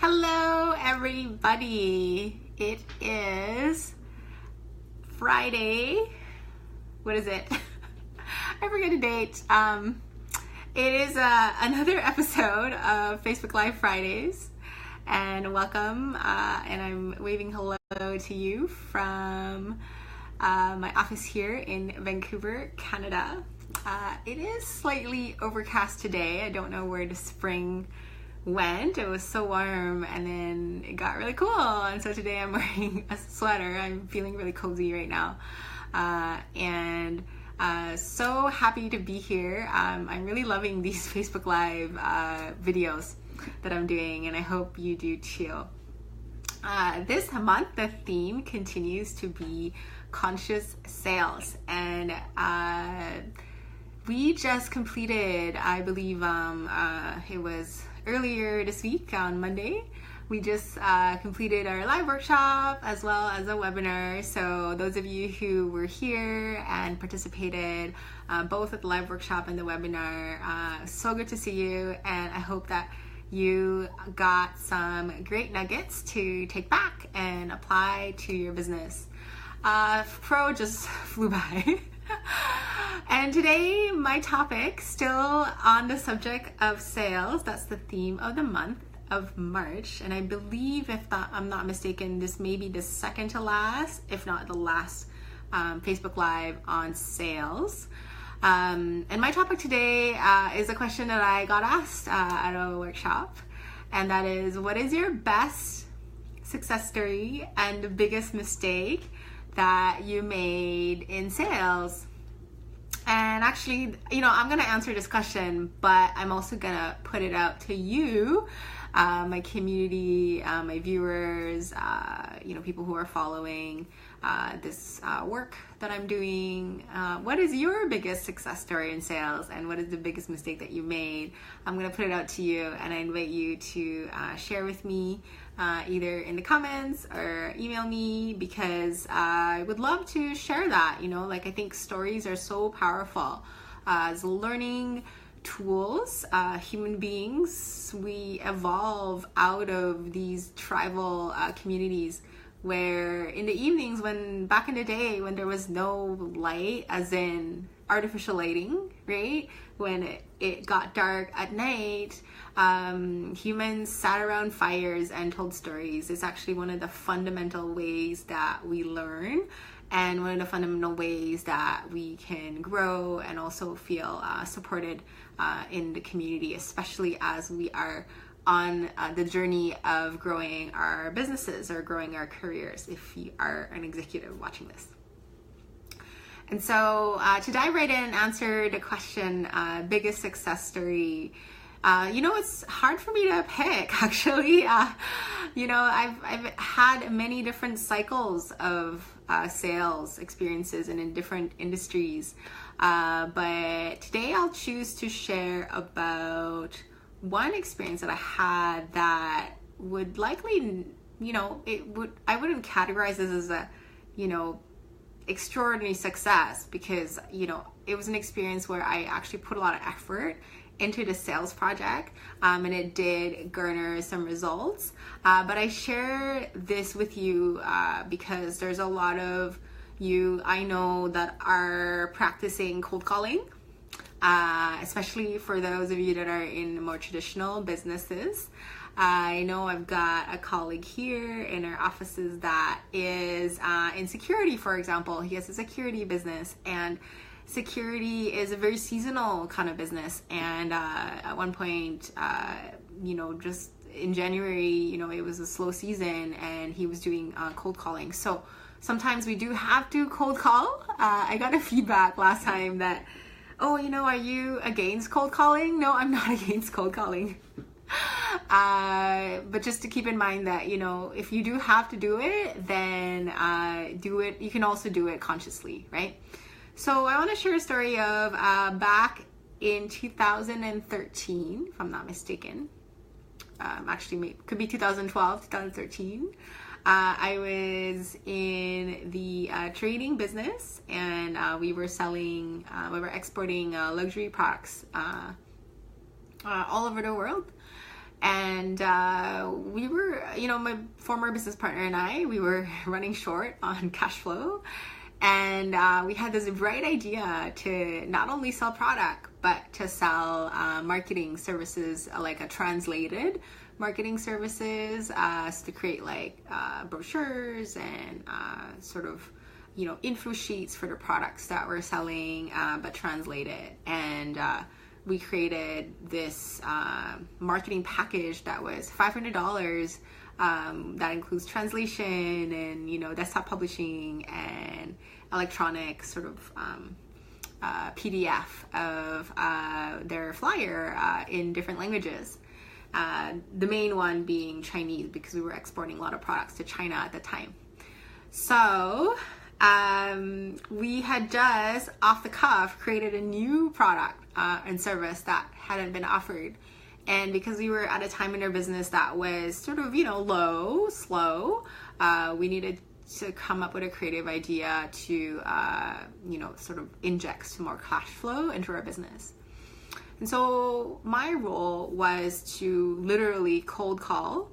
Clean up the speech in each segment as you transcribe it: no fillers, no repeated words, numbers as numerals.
Hello everybody, it is Friday. What is it? I forget the date. It is another episode of Facebook Live Fridays, and welcome, and I'm waving hello to you from my office here in Vancouver, Canada. It is slightly overcast today. I don't know where the spring went. It was so warm and then it got really cool, and so today I'm wearing a sweater. I'm feeling really cozy right now, and so happy to be here. I'm really loving these Facebook Live videos that I'm doing, and I hope you do too. This month the theme continues to be conscious sales, and we just completed, I believe it was earlier this week on Monday, we just completed our live workshop as well as a webinar. So those of you who were here and participated both at the live workshop and the webinar, so good to see you, and I hope that you got some great nuggets to take back and apply to your business. Pro just flew by. And today, my topic, still on the subject of sales, that's the theme of the month of March. And I believe, if I'm not mistaken, this may be the second to last, if not the last, Facebook Live on sales. And my topic today is a question that I got asked at a workshop. And that is, what is your best success story and the biggest mistake that you made in sales? And actually, I'm going to answer this question, but I'm also going to put it out to you, my community, my viewers, people who are following this work that I'm doing. What is your biggest success story in sales, and what is the biggest mistake that you made? I'm going to put it out to you, and I invite you to share with me either in the comments or email me, because I would love to share that. I think stories are so powerful as learning tools. Human beings, we evolve out of these tribal communities where in the evenings, back in the day when there was no light, as in artificial lighting, right? When it got dark at night, humans sat around fires and told stories. It's actually one of the fundamental ways that we learn, and one of the fundamental ways that we can grow and also feel supported in the community, especially as we are on the journey of growing our businesses or growing our careers, if you are an executive watching this. And so to dive right in and answer the question, biggest success story, it's hard for me to pick, actually. I've had many different cycles of sales experiences and in different industries. But today I'll choose to share about one experience that I had that would likely, I wouldn't categorize this as a, extraordinary success, because, it was an experience where I actually put a lot of effort into the sales project, and it did garner some results. But I share this with you because there's a lot of you I know that are practicing cold calling, especially for those of you that are in more traditional businesses. I know I've got a colleague here in our offices that is in security, for example. He has a security business, and security is a very seasonal kind of business. And at one point, just in January, it was a slow season, and he was doing cold calling. So sometimes we do have to cold call. I got a feedback last time that, are you against cold calling? No, I'm not against cold calling. But just to keep in mind that, if you do have to do it, then do it. You can also do it consciously, right? So I want to share a story of back in 2013, if I'm not mistaken. Actually, could be 2012, 2013. I was in the trading business, and we were exporting luxury products all over the world. And we were, my former business partner and I, we were running short on cash flow. And we had this bright idea to not only sell product, but to sell marketing services, like a translated marketing services, to create like brochures and sort of, info sheets for the products that we're selling, but translated. And we created this marketing package that was $500 that includes translation and, desktop publishing and electronic sort of PDF of their flyer in different languages. The main one being Chinese, because we were exporting a lot of products to China at the time. So we had just off the cuff created a new product and service that hadn't been offered. And because we were at a time in our business that was sort of, slow, we needed to come up with a creative idea to, sort of inject some more cash flow into our business. And so my role was to literally cold call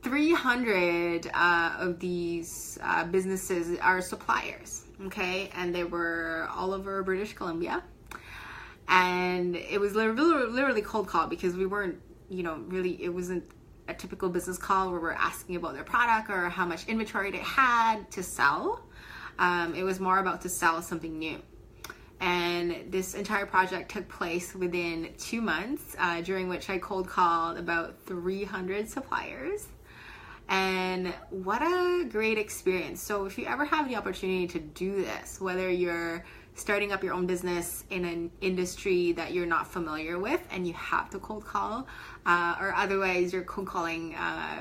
300 of these businesses are suppliers, okay? And they were all over British Columbia. And it was literally cold call, because we weren't, really, it wasn't a typical business call where we're asking about their product or how much inventory they had to sell. It was more about to sell something new. And this entire project took place within 2 months, during which I cold called about 300 suppliers. And what a great experience. So if you ever have the opportunity to do this, whether you're starting up your own business in an industry that you're not familiar with and you have to cold call, or otherwise you're cold calling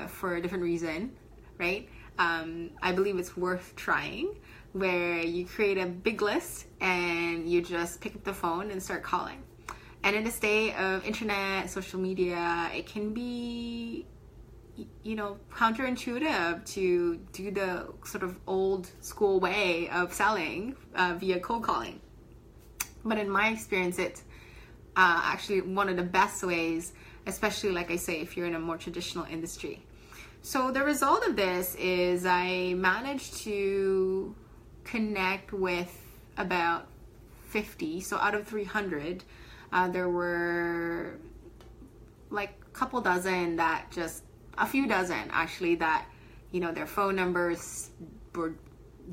for a different reason, right? I believe it's worth trying, where you create a big list and you just pick up the phone and start calling. And in this day of internet, social media, it can be, counterintuitive to do the sort of old school way of selling via cold calling. But in my experience, it's actually one of the best ways, especially, like I say, if you're in a more traditional industry. So the result of this is I managed to connect with about 50. So out of 300, there were like a couple dozen that just, a few dozen actually, that, their phone numbers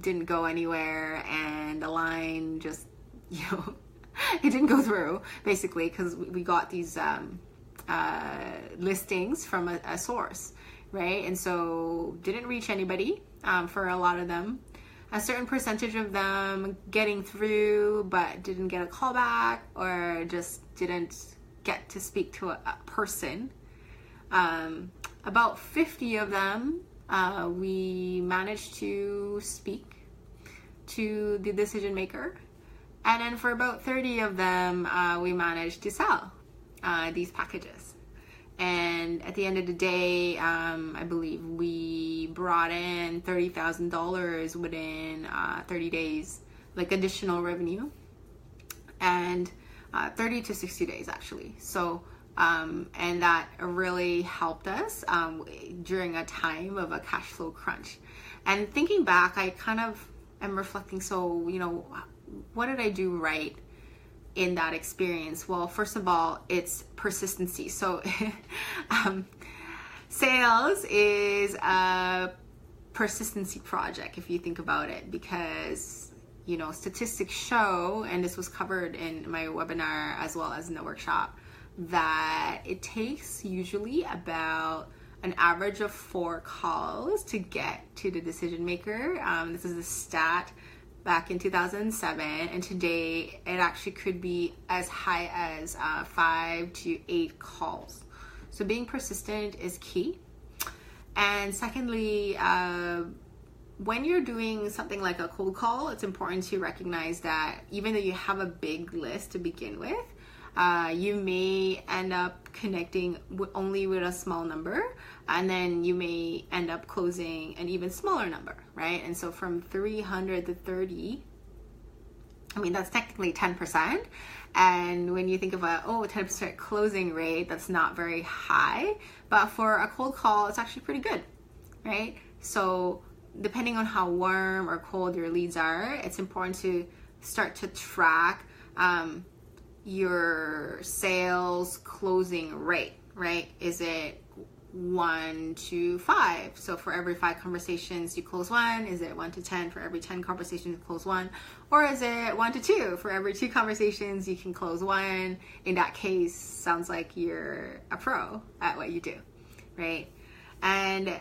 didn't go anywhere, and the line just, it didn't go through, basically, because we got these listings from a source, right? And so didn't reach anybody for a lot of them. A certain percentage of them getting through, but didn't get a call back, or just didn't get to speak to a person. About 50 of them, we managed to speak to the decision maker. And then for about 30 of them, we managed to sell these packages. And at the end of the day, I believe we brought in $30,000 within 30 days, like additional revenue, and 30 to 60 days actually. So, and that really helped us during a time of a cash flow crunch. And thinking back, I kind of am reflecting, so, what did I do right in that experience? Well, first of all, it's persistency. So sales is a persistency project, if you think about it, because statistics show, and this was covered in my webinar as well as in the workshop, that it takes usually about an average of 4 calls to get to the decision maker. This is a stat back in 2007, and today it actually could be as high as 5 to 8 calls. So being persistent is key. And secondly, when you're doing something like a cold call, it's important to recognize that even though you have a big list to begin with, you may end up connecting only with a small number, and then you may end up closing an even smaller number, right? And so from 300 to 30 I mean, that's technically 10%. And when you think of 10% closing rate, that's not very high. But for a cold call, it's actually pretty good, right? So depending on how warm or cold your leads are, it's important to start to track your sales closing rate, right? Is it 1 to 5? So for every 5 conversations you close 1, is it 1 to 10 for every 10 conversations you close 1? Or is it 1 to 2 for every 2 conversations you can close 1? In that case, sounds like you're a pro at what you do, right? And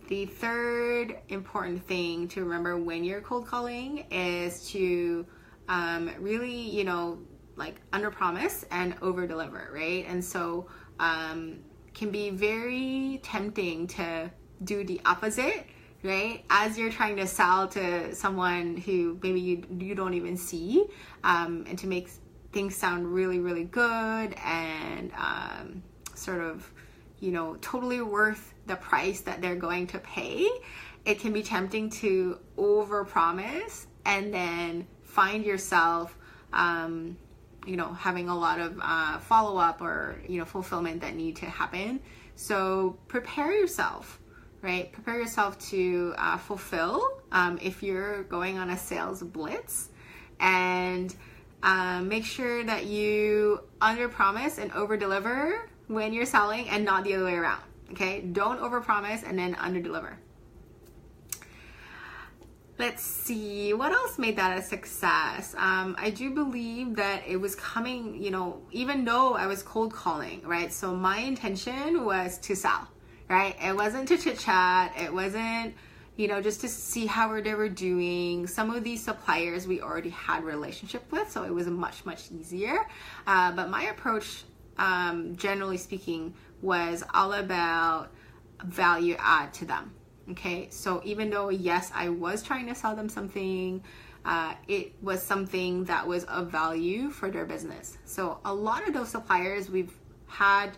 the third important thing to remember when you're cold calling is to really, like under promise and over deliver, right? And so can be very tempting to do the opposite, right? As you're trying to sell to someone who maybe you don't even see, and to make things sound really, really good and sort of, totally worth the price that they're going to pay, it can be tempting to overpromise and then find yourself having a lot of follow-up or, fulfillment that need to happen. So prepare yourself, right? Prepare yourself to fulfill if you're going on a sales blitz, and make sure that you under-promise and over-deliver when you're selling and not the other way around, okay? Don't over-promise and then under-deliver. Let's see, what else made that a success? I do believe that it was coming, even though I was cold calling, right? So my intention was to sell, right? It wasn't to chit chat. It wasn't, just to see how they were doing. Some of these suppliers we already had relationship with, so it was much, much easier. But my approach, generally speaking, was all about value add to them. Okay, so even though, yes, I was trying to sell them something, it was something that was of value for their business. So a lot of those suppliers we've had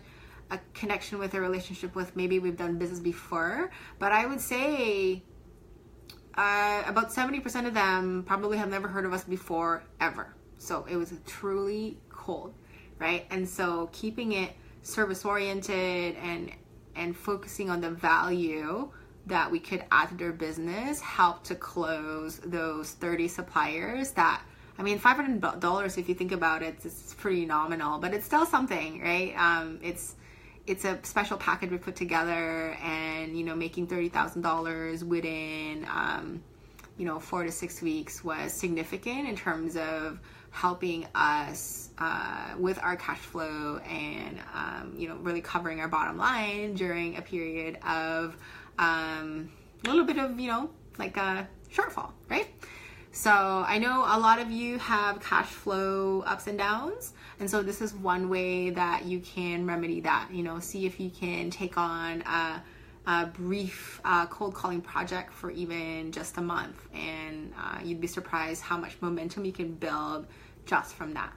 a connection with, a relationship with, maybe we've done business before, but I would say about 70% of them probably have never heard of us before, ever. So it was truly cold, right? And so keeping it service oriented and focusing on the value that we could add to their business helped to close those 30 suppliers that, $500, if you think about it, it's pretty nominal, but it's still something, right? It's a special package we put together, and, making $30,000 within, 4 to 6 weeks was significant in terms of helping us with our cash flow and, really covering our bottom line during a period of a little bit of, like a shortfall, right? So I know a lot of you have cash flow ups and downs. And so this is one way that you can remedy that, see if you can take on a brief cold calling project for even just a month. And you'd be surprised how much momentum you can build just from that.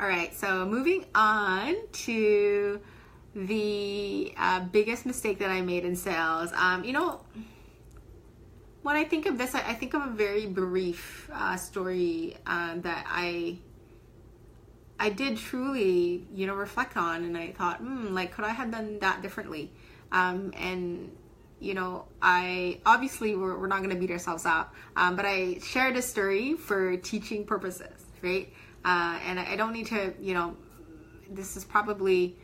All right, so moving on to the biggest mistake that I made in sales. When I think of this, I think of a very brief story that I did truly, reflect on, and I thought, could I have done that differently? And I obviously we're not going to beat ourselves up, but I shared this story for teaching purposes, right? And I don't need to, this is probably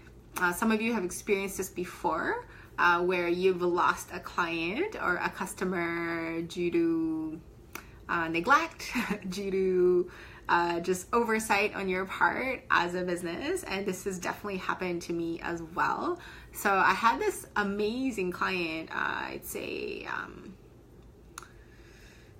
some of you have experienced this before, where you've lost a client or a customer due to neglect, due to just oversight on your part as a business. And this has definitely happened to me as well. So I had this amazing client, I'd say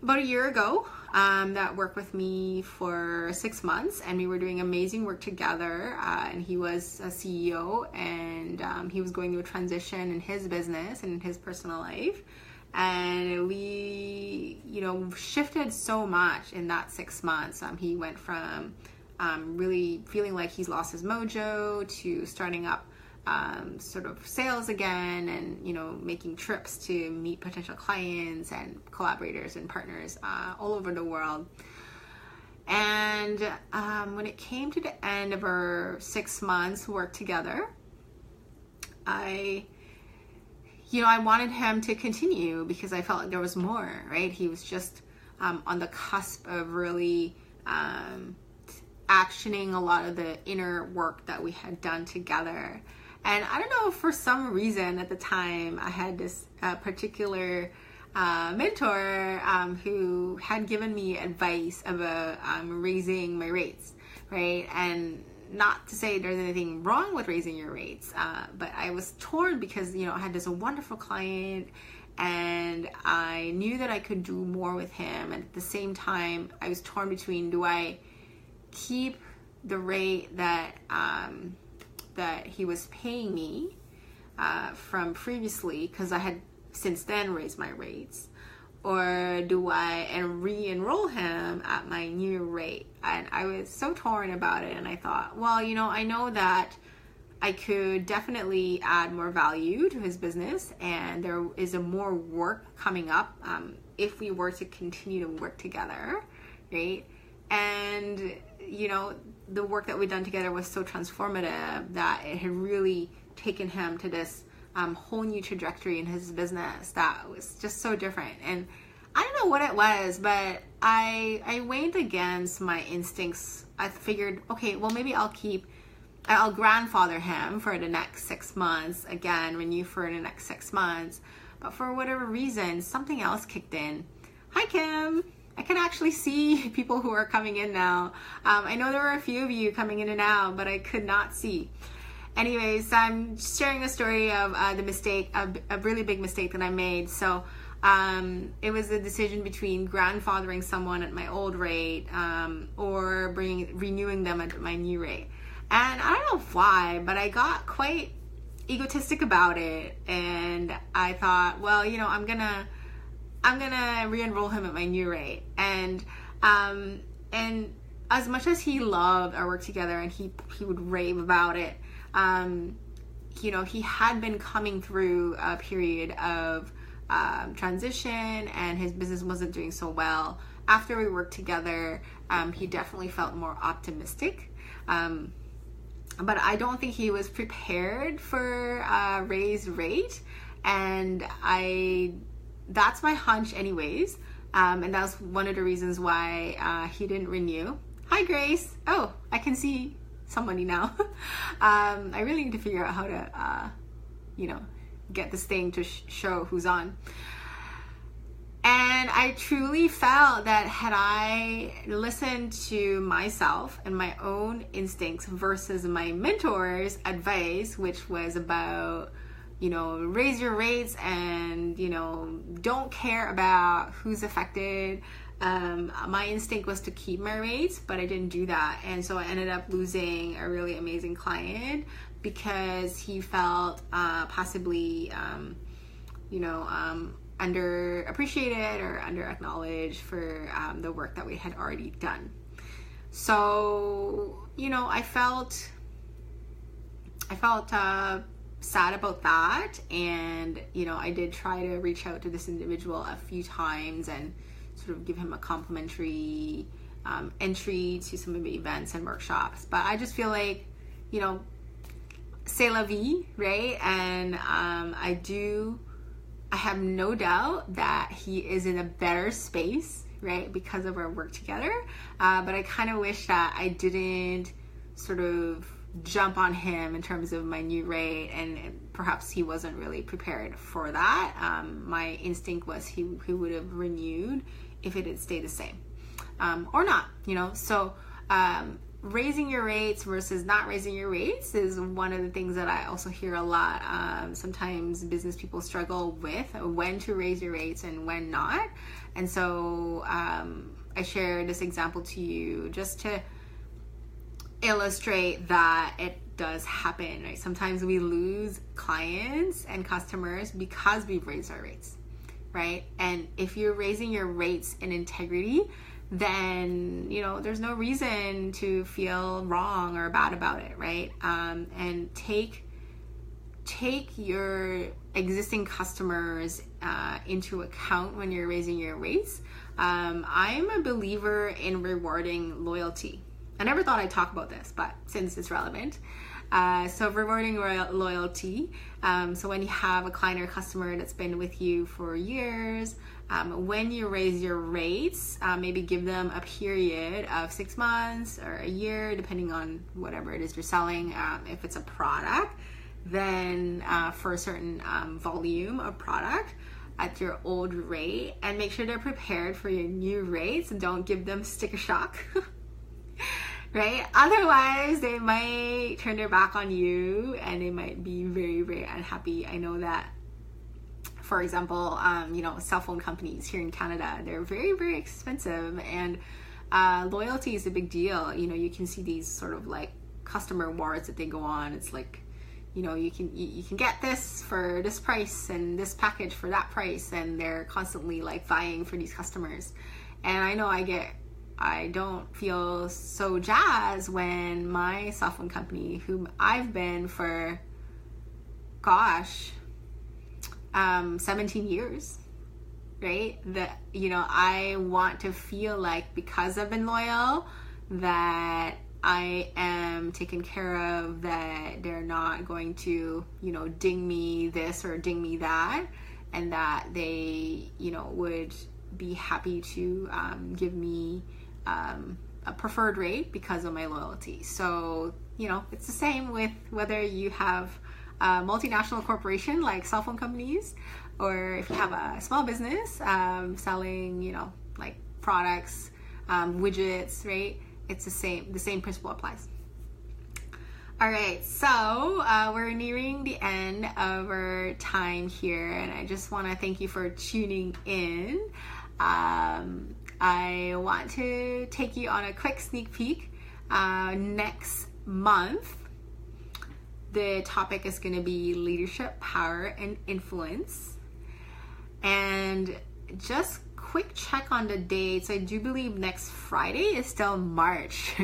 about a year ago, that worked with me for 6 months, and we were doing amazing work together. And he was a CEO, and he was going through a transition in his business and in his personal life. And we, shifted so much in that 6 months. He went from really feeling like he's lost his mojo to starting up sort of sales again, and making trips to meet potential clients and collaborators and partners all over the world. And when it came to the end of our 6 months work together, I wanted him to continue because I felt like there was more, right? He was just on the cusp of really actioning a lot of the inner work that we had done together. And I don't know, for some reason at the time, I had this particular mentor who had given me advice about raising my rates, right? And not to say there's anything wrong with raising your rates, but I was torn because, I had this wonderful client and I knew that I could do more with him. And at the same time, I was torn between, do I keep the rate that he was paying me from previously, because I had since then raised my rates, or do I re-enroll him at my new rate? And I was so torn about it, and I thought, well, I know that I could definitely add more value to his business, and there is more work coming up if we were to continue to work together, right? And the work that we've done together was so transformative that it had really taken him to this whole new trajectory in his business that was just so different. And I don't know what it was, but I weighed against my instincts. I figured, okay, well, maybe I'll grandfather him for the next 6 months, again, renew for the next 6 months. But for whatever reason, something else kicked in. Hi, Kim. I can actually see people who are coming in now. I know there were a few of you coming in and out, but I could not see. Anyways, I'm sharing a story of the mistake, a really big mistake that I made. So it was a decision between grandfathering someone at my old rate or renewing them at my new rate. And I don't know why, but I got quite egotistic about it. And I thought, well, I'm gonna re-enroll him at my new rate. And as much as he loved our work together and he would rave about it, he had been coming through a period of transition, and his business wasn't doing so well. After we worked together, he definitely felt more optimistic. But I don't think he was prepared for a raised rate. And that's my hunch anyways. And that's one of the reasons why he didn't renew. Hi, Grace. Oh, I can see somebody now. I really need to figure out how to, get this thing to show who's on. And I truly felt that had I listened to myself and my own instincts versus my mentor's advice, which was about, raise your rates and, don't care about who's affected. My instinct was to keep my rates, but I didn't do that. And so I ended up losing a really amazing client because he felt possibly, underappreciated or under-acknowledged for the work that we had already done. So, I felt sad about that. And, I did try to reach out to this individual a few times and sort of give him a complimentary entry to some of the events and workshops. But I just feel like, c'est la vie, right? And I have no doubt that he is in a better space, right, because of our work together. But I kind of wish that I didn't sort of jump on him in terms of my new rate, and perhaps he wasn't really prepared for that. My instinct was he would have renewed if it had stayed the same, or not, So raising your rates versus not raising your rates is one of the things that I also hear a lot. Sometimes business people struggle with when to raise your rates and when not. And so I share this example to you just to illustrate that it does happen, right? Sometimes we lose clients and customers because we've raised our rates, right? And if you're raising your rates in integrity, then, there's no reason to feel wrong or bad about it, right? And take take your existing customers into account when you're raising your rates. I'm a believer in rewarding loyalty. I never thought I'd talk about this, but since it's relevant. So rewarding loyalty. So when you have a client or customer that's been with you for years, when you raise your rates, maybe give them a period of 6 months or a year, depending on whatever it is you're selling. If it's a product, then for a certain volume of product at your old rate, and make sure they're prepared for your new rates, and don't give them sticker shock. Right? Otherwise, they might turn their back on you and they might be very, very unhappy. I know that, for example, cell phone companies here in Canada, they're very, very expensive, and loyalty is a big deal. You can see these sort of like customer wars that they go on. It's like, you can get this for this price and this package for that price, and they're constantly like vying for these customers. And I know I don't feel so jazzed when my cell phone company, whom I've been for, 17 years, right? That, I want to feel like, because I've been loyal, that I am taken care of, that they're not going to, ding me this or ding me that, and that they, would be happy to give me a preferred rate because of my loyalty. So, it's the same with whether you have a multinational corporation like cell phone companies, or if you have a small business selling, like products, widgets, right? It's the same principle applies. All right, so we're nearing the end of our time here, and I just want to thank you for tuning in. I want to take you on a quick sneak peek. Next month, the topic is going to be leadership, power, and influence. And just quick check on the dates. I do believe next Friday is still March.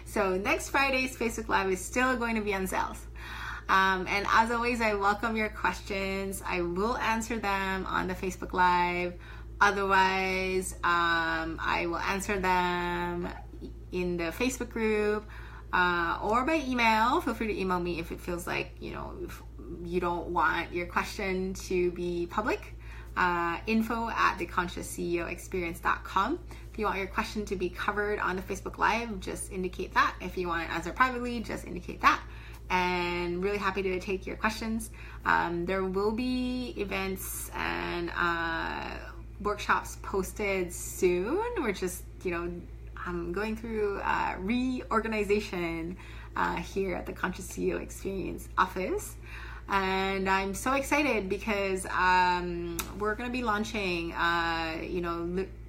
So next Friday's Facebook Live is still going to be on sales. And as always, I welcome your questions. I will answer them on the Facebook Live. Otherwise, I will answer them in the Facebook group or by email. Feel free to email me if it feels like, if you don't want your question to be public. info@theconsciousceoexperience.com. If you want your question to be covered on the Facebook Live, just indicate that. If you want to answer privately, just indicate that. And really happy to take your questions. There will be events and workshops posted soon. We're just, I'm going through reorganization here at the Conscious CEO Experience office. And I'm so excited because we're going to be launching,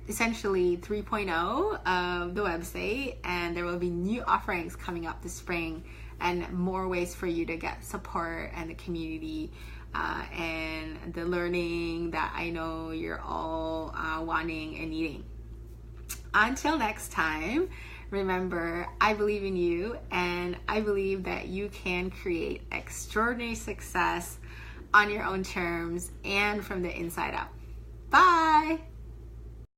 essentially 3.0 of the website, and there will be new offerings coming up this spring and more ways for you to get support and the community and the learning that I know you're all wanting and needing. Until next time, remember, I believe in you, and I believe that you can create extraordinary success on your own terms and from the inside out. Bye!